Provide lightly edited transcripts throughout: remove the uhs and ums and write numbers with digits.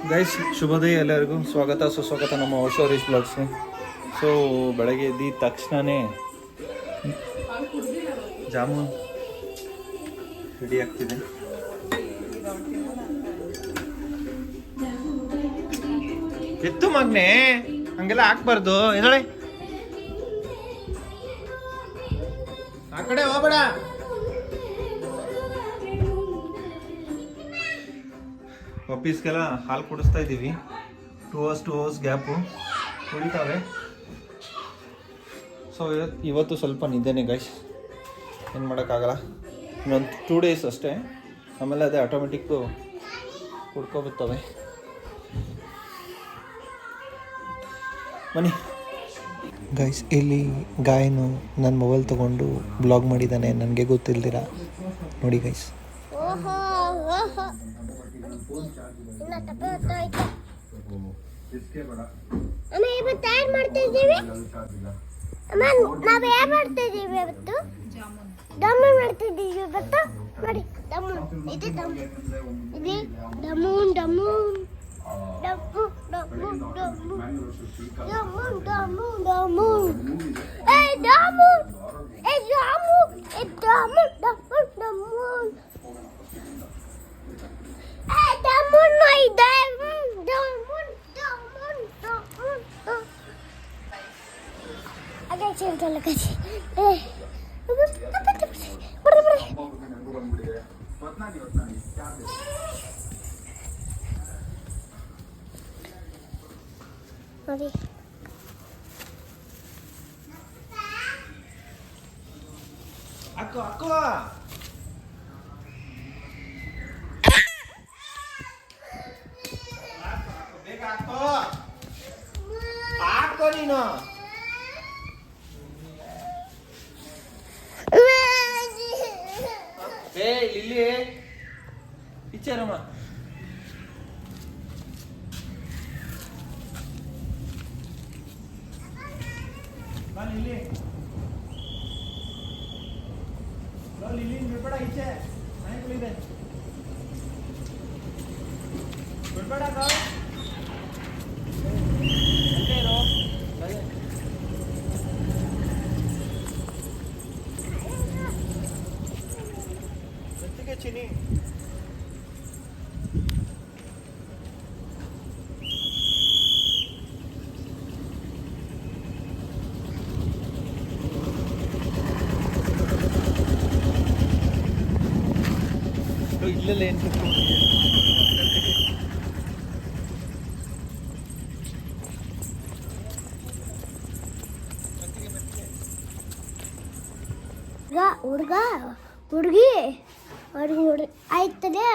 Guys ಶುಭೋದಯ ಎಲ್ಲರಿಗೂ ಸ್ವಾಗತ ಸುಸ್ವಾಗತ ನಮ್ಮ ಹೊಸ ರೀಚ್ ಬ್ಲಾಗ್ಸ್ಗೆ. ಸೊ ಬೆಳಗ್ಗೆ ಎದ್ದಿದ ತಕ್ಷಣವೇ ಜಾಮೂನ್ ರೆಡಿ ಆಗ್ತಿದೆ. ಎತ್ತು ಮಗ್ನೆ ಹಂಗೆಲ್ಲ ಹಾಕ್ಬಾರ್ದು. ಎದಳೆ ಆ ಕಡೆ ಹೋಗ್ಬೇಡ. ಪಪ್ಪೀಸ್ಗೆಲ್ಲ ಹಾಲು ಕುಡಿಸ್ತಾ ಇದ್ದೀವಿ. 2 hours ಗ್ಯಾಪು ಕುಡಿತಾವೆ. ಸೊ ಇವತ್ತು ಸ್ವಲ್ಪ ನಿದ್ದೆನೆ ಗೈಸ್, ಏನು ಮಾಡೋಕ್ಕಾಗಲ್ಲ. ಇನ್ನೊಂದು 2 days ಅಷ್ಟೇ, ಆಮೇಲೆ ಅದೇ ಆಟೋಮೆಟಿಕ್ಕು ಕುಡ್ಕೊಬಿಡ್ತವೆ. ಬನ್ನಿ ಗೈಸ್, ಇಲ್ಲಿ ಗಾಯನು ನನ್ನ ಮೊಬೈಲ್ ತೊಗೊಂಡು ಬ್ಲಾಗ್ ಮಾಡಿದ್ದಾನೆ, ನನಗೆ ಗೊತ್ತಿಲ್ದಿರ ನೋಡಿ ಗೈಸ್. ಅಕ್ಕೋ ಅಕ್ಕೋ ಬೇಗ ಹಾಕೋ ಹಾಕೋ ನೀನು. ಇಲ್ಲಿ ಪಿಚ್ಚರಮ್ಮ ಇಲ್ಲಿ ಇಲ್ಲಿ ಬಿಡ್ಬೇಡ, ಈಚೆ ನಾಯಿಗಳಿದೆ, ಬಿಡ್ಬೇಡ. ಚಿನಿ ಇಲ್ಲೆಲ್ಲ ಏನು ಹುಡುಗ ಹುಡುಗಿ ಆಯ್ತದೆ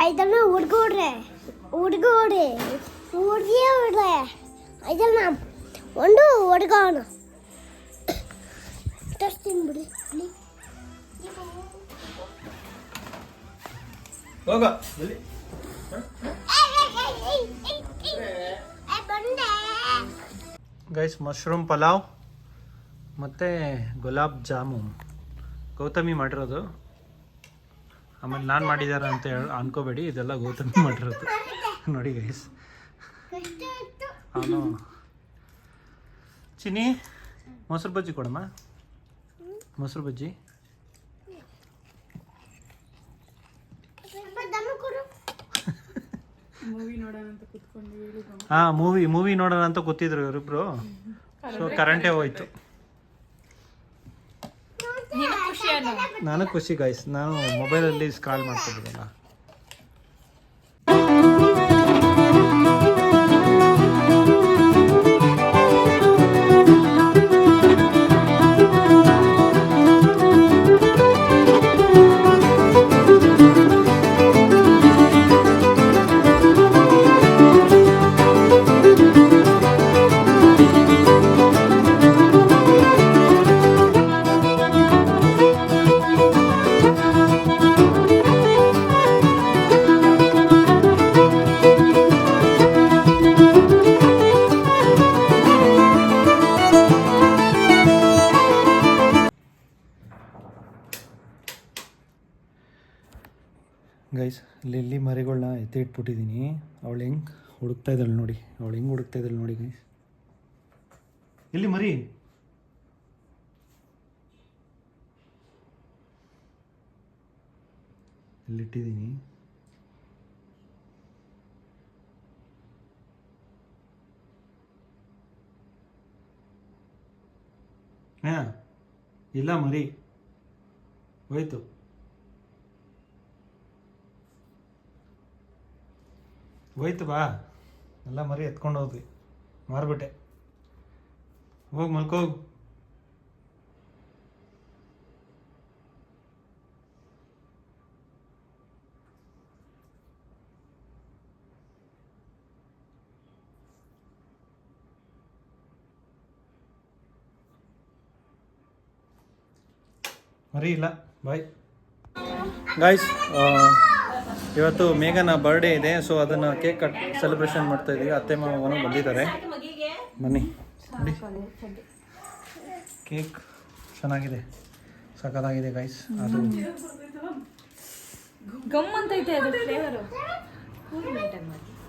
ಐದನ್ನ ಹುಡುಗ ಹುಡ್ರೆ ಐದನ್ನ ಒಂದು ಹುಡುಗ ಅವನು ತರ್ತೀನಿ ಬಿಡಿ. ಹೋಗ ಗೈಸ್, ಮಶ್ರೂಮ್ ಪಲಾವ್ ಮತ್ತು ಗುಲಾಬ್ ಜಾಮೂನ್ ಗೌತಮಿ ಮಾಡಿರೋದು. ಆಮೇಲೆ ನಾನು ಮಾಡಿದ್ದಾರೆ ಅಂತ ಅನ್ಕೋಬೇಡಿ, ಇದೆಲ್ಲ ಗೌತಮಿ ಮಾಡಿರೋದು. ನೋಡಿ ಗೈಸ್, ಅವನು ಚಿನಿ ಮೊಸರು ಬಜ್ಜಿ ಕೊಡಮ್ಮ, ಮೊಸರು ಬಜ್ಜಿ. ಹಾಂ, ಮೂವಿ ನೋಡೋಣ ಅಂತ ಕೂತಿದ್ರು ಇವರಿಬ್ರು. ಸೊ ಕರೆಂಟೇ ಹೋಯ್ತು. ನನಗೆ ಖುಷಿ ಗೈಸ್, ನಾನು ಮೊಬೈಲಲ್ಲಿ ಕಾಲ್ ಮಾಡ್ತಿದ್ದೀನಲ್ಲ. ಗೈಸ್ ಲಿಲ್ಲಿ ಮರಿಗಳನ್ನ ಎತ್ತಿಟ್ಬಿಟ್ಟಿದ್ದೀನಿ. ಅವಳು ಹೆಂಗೆ ಹುಡುಕ್ತಾ ಇದ್ದಾಳೆ ನೋಡಿ, ನೋಡಿ ಗೈಸ್. ಇಲ್ಲಿ ಮರಿ ಇಲ್ಲಿಟ್ಟಿದ್ದೀನಿ. ಹಾಂ ಇಲ್ಲ ಮರಿ ಹೋಯ್ತು. ಬಾ ಎಲ್ಲ ಮರಿ ಎತ್ಕೊಂಡು ಹೋದ್ವಿ, ಮಾರ್ಬಿಟ್ಟೆ. ಹೋಗಿ ಮಲ್ಕೋಗು. ಮರಿ ಇಲ್ಲ. ಬಾಯ್ ಗಾಯ್ಸ್, ಇವತ್ತು ಮೇಘನ ಬರ್ಡೇ ಇದೆ. ಸೊ ಅದನ್ನು ಕೇಕ್ ಕಟ್ ಸೆಲೆಬ್ರೇಷನ್ ಮಾಡ್ತಾ ಇದ್ದೀವಿ. ಅತ್ತೆ ಮಾವನು ಬಂದಿದ್ದಾರೆ. ಬನ್ನಿ ನೋಡಿ, ಕೇಕ್ ಚೆನ್ನಾಗಿದೆ, ಸಖತ್ತಾಗಿದೆ ಗಾಯ್ಸ್. ಅದು ಗಮ್ ಅಂತ ಐತೆ ಅದು ಫ್ಲೇವರ್.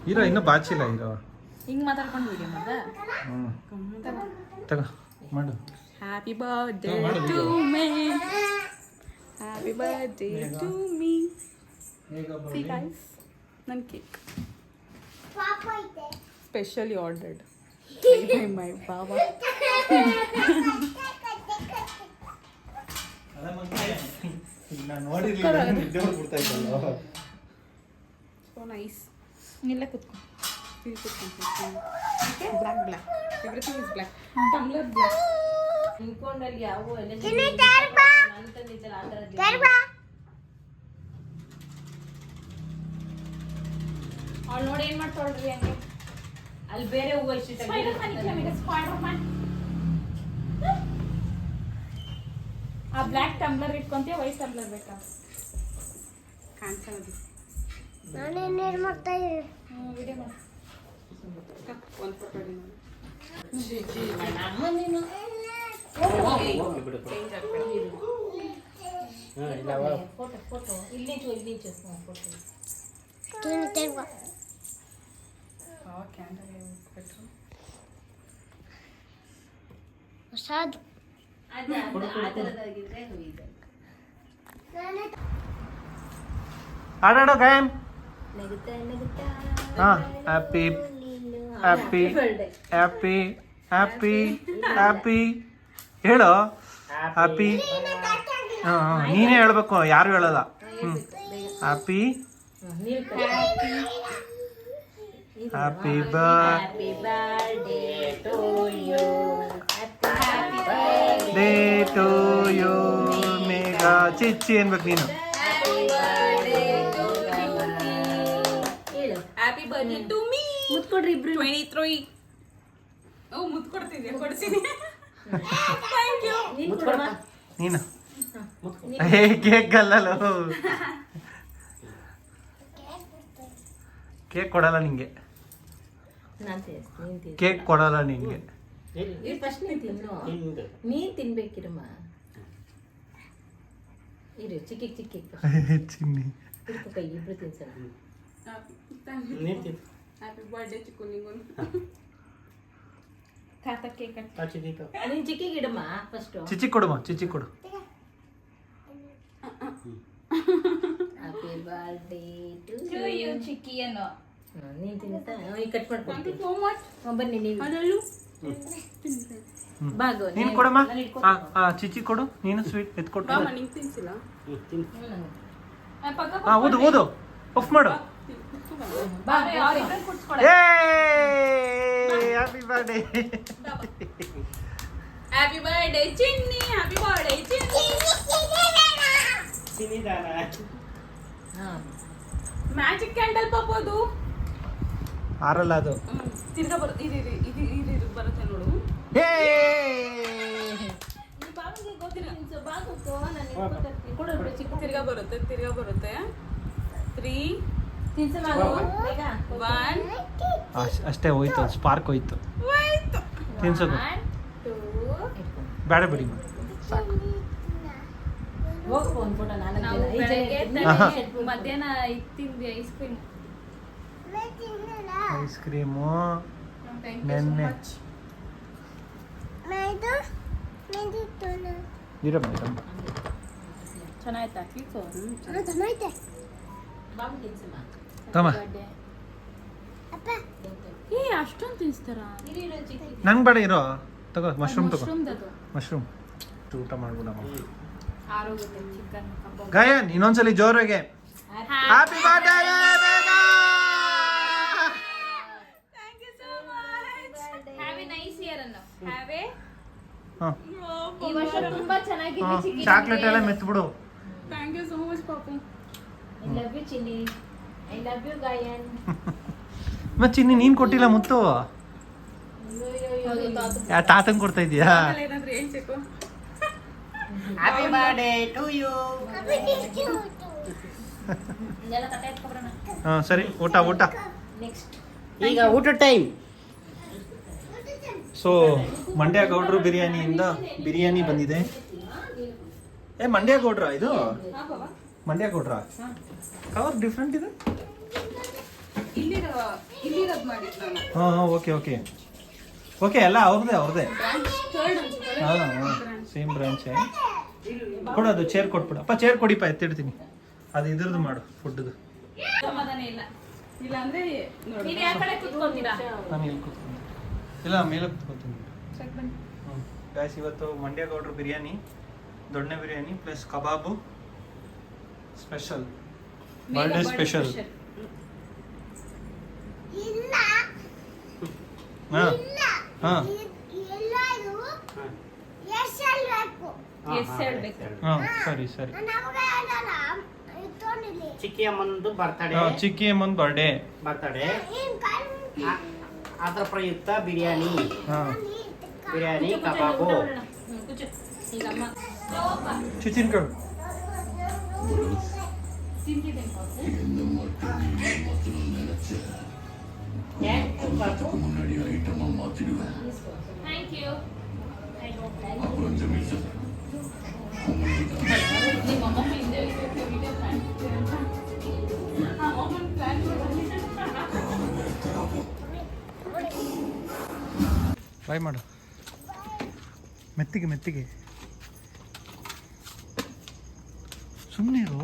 ಹೀರೋ ಇನ್ನೂ ಬಾಚಿಲ್ಲ ಹೀರೋ. ಹಿಂಗ್ ಮಾತಾಡ್ಕೊಂಡು ವಿಡಿಯೋ ಮಾಡ. ತಗೋ ಮಾಡು. Happy birthday to me, happy birthday to me. See guys, ನನ್ನ cake specially ordered by my ಬಾಬಾ. So nice. ಇಲ್ಲೇ ಕುತ್ಕೊ, ಇಲ್ಲಿ ಕುತ್ಕೊಂಡು black everything is black. Tumbler black. ನಿಂತ್ಕೊಂಡಲ್ಲಿ ಯಾವ ಅವ್ಳು ನೋಡಿ ಏನ್ ಮಾಡ್ತಾಳ್ರಿ ಹಂಗೆ. ಅಲ್ಲಿ ಬೇರೆ ಹೂವು ಇಷ್ಟು ಆ ಬ್ಲ್ಯಾಕ್ ಟಮ್ಲರ್ ಇಟ್ಕೊಂತೀಯ, ವೈಟ್ ಟಮ್ಲರ್ ಬೇಕಾ? ಕಾಣಿಸಲ್ಲ. ನಾನೇನು ಮಾಡ್ತಾ ಇದ್ದೀನಿ? ವಿಡಿಯೋ ಮಾಡಿ ಒಂದು ಫೋಟೋ ಮಾಡಿ. ಫೋಟೋ ಇಲ್ಲಿ ಫೋಟೋ ಹೊಸದು ಆಡಾಡೋ ಗೇಮ್. ಹಾಂ happy happy happy happy happy ಹೇಳು. ಹ್ಯಾಪಿ ನೀನೇ ಹೇಳ್ಬೇಕು, ಯಾರು ಹೇಳಲ್ಲ. Happy happy birthday to you Megha. ಚಿಚ್ಚಿ ಅನ್ಬೇಕು ನೀನು. Happy birthday to me. ಮುತ್ಕೊಡ್ರಿ ಇಬ್ರು. 23. ಓ ಮುತ್ತು ಕೊಡ್ತಿದ್ಯಾ? ಕೊಡ್ತೀನಿ. Thank you. ನೀನು ಕೇಕ್ ಅಲ್ಲಲ್ಲ, ಕೇಕ್ ಕೊಡಲ್ಲ ನಿಂಗೆ. ಕೇಕ್ ಕೊಡಲ್ಲ ನಿಂಗೆ. ಫಸ್ಟ್ ನೀನ್ ತಿನ್ನು. ನೀನ್ ತಿನ್ಬೇಕಿರಮ್ಮ. ಇರು ಚಿಕ್ಕಿ ಚಿನ್ನಿ ಕೈ ಇಬ್ರು ತಿನ್ಸೋಣ. ಹ್ಯಾಪಿ ಬರ್ತ್ಡೇ ಚಿಕ್ಕು ನಿಂಗೂ. ಖಾತ ಕೇಕ್ ನೀನ್ ಚಿಕ್ಕಿಗೆ ಇಡಮ್ಮ ಫಸ್ಟ್. ಚಿಚ್ಚಿ ಕೊಡುಮ, ಚಿಚ್ಚಿ ಕೊಡು. ಹ್ಯಾಪಿ ಬರ್ತ್ಡೇ ಟು ಯು ಚಿಕ್ಕಿ ಅನ್ನೋ. ನೀನ್ ತಿನ್ನುತ್ತಾ? ಈಗ ಕಟ್ ಮಾಡ್ಕೊಡ್ತೀನಿ. So much. ಬನ್ನಿ ನೀವು. ಅದಲ್ಲೂ ಬಾಗು ನೀನು ಕೊಡಮ್ಮ. ಚಿಚ್ಚಿ ಕೊಡು ನೀನು. ಸ್ವೀಟ್ ಎತ್ಕೊಟ್ಟು. ಬಾಮ ನಿಂಗೆ ತಿನ್ಸಿಲ್ಲ. ಓದು ಓದು ಆಫ್ ಮಾಡು. Happy birthday. ಹ್ಯಾಪಿ ಬರ್ಡೇ ಚಿನ್ನಿ. ಹ್ಯಾಪಿ ಬರ್ಡೇ ಚಿನ್ನಿ. ಮ್ಯಾಜಿಕ್ ಕ್ಯಾಂಡಲ್ ಪಾಪದು ಆರಲ್ಲ ಅದು. ತಿರ್ಗಾ ಬರುತ್ತೆ. ಇದು ಬರುತ್ತೆ ನೋಡು. ಬಾಬುಗೆ ಗೊತ್ತಿಲ್ಲ. ತಿರ್ಗಾ ಬರುತ್ತೆ. 3 1 ಅಷ್ಟೇ ಹೋಯ್ತು, ಸ್ಪಾರ್ಕ್ ಹೋಯ್ತು. ತಿನ್ಸೋದು 2 ಬೇಡ ಬಿಡಿ ಸಾಕು. ನಾವು ಬೆಳಗ್ಗೆ ಆಹಾ. ಮಧ್ಯಾಹ್ನ ತಿಂದ್ವಿ ice cream. Ice cream Thank you so ನೆನ್ನೆ much. ಇರಮ್ಮ ಇರಮ್ಮ. ಚೆನ್ನಾಯ್ತಾ ಕೇಕು? ತಮ್ಮ ಏ ಅಷ್ಟೊಂದು ತಿನ್ನಿಸ್ತಾರಾ? ನಂಗೆ ಬೇಡ ಇರೋ ತಗೋ ಮಶ್ರೂಮ್ ತಗೋ ಮಶ್ರೂಮ್ದದು. ಮಶ್ರೂಮ್ ಊಟ ಮಾಡ್ಬಿಡಮ್ಮ. ಆರೋಗ್ಯಕ್ಕೆ ಚಿಕನ್ ಕಬಾಬ್. ಗಾಯನ್ ಇನ್ನೊಂದ್ಸಲಿ ಜೋರಾಗೆ happy birthday Thank you so much. Have a nice year ಅನ್ನು. ಹ್ಯಾವ್ ಎ ಹಾಂ ಈ ವರ್ಷ ತುಂಬಾ ಚೆನ್ನಾಗಿರ್ಲಿ ಚಿಕ್ಕಿ. ಚಾಕ್ಲೇಟ್ ಎಲ್ಲ ಮೆತ್ಬಿಡು. Thank you so much, Papu. I love you Chinni. I love you Gayan. ಮತ್ತೆ ಚಿನ್ನಿ ನೀನು ಕೊಟ್ಟಿಲ್ಲ ಮುತ್ತು ಹೌದು, ತಾತು. ತಾತಂಗೆ ಕೊಡ್ತಾ ಇದೀಯಾ? ಆಮೇಲೆ ಏನಾದ್ರು ಹೇಳ್ಬೇಕು? Happy birthday to you. ಇದೆಲ್ಲ ತಟ್ಟೆ ಎತ್ಕೊಬರೋಣ. ಹಾಂ ಸರಿ ಊಟ ಊಟ. ನೆಕ್ಸ್ಟ್ ಈಗ ಊಟ ಟೈಮ್. ಸೊ ಮಂಡ್ಯ ಗೌಡ್ರು ಬಿರಿಯಾನಿಯಿಂದ ಬಿರಿಯಾನಿ ಬಂದಿದೆ. ಮಂಡ್ಯ ಗೌಡ್ರ ಇದು? ಮಂಡ್ಯ ಗೌಡ್ರ ಕವರ್ ಡಿಫ್ರೆಂಟ್ ಇದೆ. ಇಲ್ಲಿರೋದು ಮಾಡಿದ್ದು ನಾನು. ಹಾಂ ಓಕೆ ಓಕೆ ಓಕೆ ಎಲ್ಲ ಅವ್ರದ್ದೇ ಥರ್ಡ್ ಅನ್ಸುತ್ತೆ. ಹಾಂ ಸೇಮ್ ಬ್ರಾಂಚೆ. ಕೊಡೋದು ಚೇರ್ ಕೊಟ್ಬಿಡು. ಅಪ್ಪ ಚೇರ್ ಕೊಡಿಪ್ಪ ಎತ್ತಿಡ್ತೀನಿ. ಅದು ಇದ್ರದ್ದು ಮಾಡು ಫುಡ್ದು. ಸಮಾಧಾನ ಇಲ್ಲ. ಇಲ್ಲ ಅಂದ್ರೆ ನೀವು ಯಾವ ಕಡೆ ಕೂತ್ಕೊಂತೀರಾ? ನಾನು ಇಲ್ಲಿ ಕೂತ್ಕೊಂಡು ಇಲ್ಲ ಮೇಲೆ ಕೂತ್ಕೊತೀನಿ. ಚೆಕ್ ಬನ್ನಿ. ಗಾಯ್ಸ್ ಇವತ್ತು ಮಂಡ್ಯ ಗೌಡ್ರು ಬಿರಿಯಾನಿ, ದೊಣ್ಣೆ ಬಿರಿಯಾನಿ ಪ್ಲಸ್ ಕಬಾಬು ಸ್ಪೆಷಲ್, ಬರ್ಡೇ ಸ್ಪೆಷಲ್. ಹಾಂ ಹಾಂ ಎಸ್ ಹೇಳ್ಬೇಕು. ಹಾಂ ಸರಿ ಸರಿ. ಚಿಕ್ಕಿ ಅಮ್ಮಂದು ಬರ್ತಡೇ. ಹಾಂ ಚಿಕ್ಕಿ ಅಮ್ಮನ ಬರ್ಡೇ. ಅದರ ಪ್ರಯುಕ್ತ ಬಿರಿಯಾನಿ, ಹಾಂ ಬಿರಿಯಾನಿ ಕಬಾಬು. ಕೂಚು. ಈಗ ಅಮ್ಮ ಚಿಚಿನ್ ಕಡು ತಿಂತಿದ್ದೇನೆ ಪಾಪು. Thank you. ನಿಮ್ಮ ಅಮ್ಮ ಹಿಂದೆ ವಿಡಿಯೋ ಕಾಣ್ತಿದೆ ಅಂತ. ಅಮ್ಮನ ಪ್ಲಾನ್ ಟ್ರೈ ಮಾಡು. ಮೆತ್ತಿಗೆ ಮೆತ್ತಿಗೆ ಸುಮ್ಮನೆ ಇರು.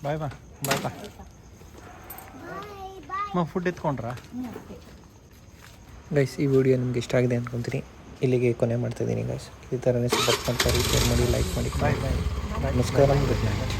ಬಾಯ್ ಬಾ ಬಾಯ್ ಬಾ. ಫುಡ್ ಎತ್ಕೊಂಡ್ರಾ? ಗೈಸ್ ಈ ವಿಡಿಯೋ ನಿಮ್ಗೆ ಇಷ್ಟ ಆಗಿದೆ ಅಂದ್ಕೊತೀನಿ. ಇಲ್ಲಿಗೆ ಕೊನೆ ಮಾಡ್ತಾಯಿದ್ದೀನಿ ಗೈಸ್. ಈ ಥರನೇ ಸಪೋರ್ಟ್ ಮಾಡ್ತಾರೆ, ಶೇರ್ ಮಾಡಿ, ಲೈಕ್ ಮಾಡಿ. ಬಾಯ್ ಬಾಯ್. ನಮಸ್ಕಾರ, ಗುಡ್ ನೈಟ್.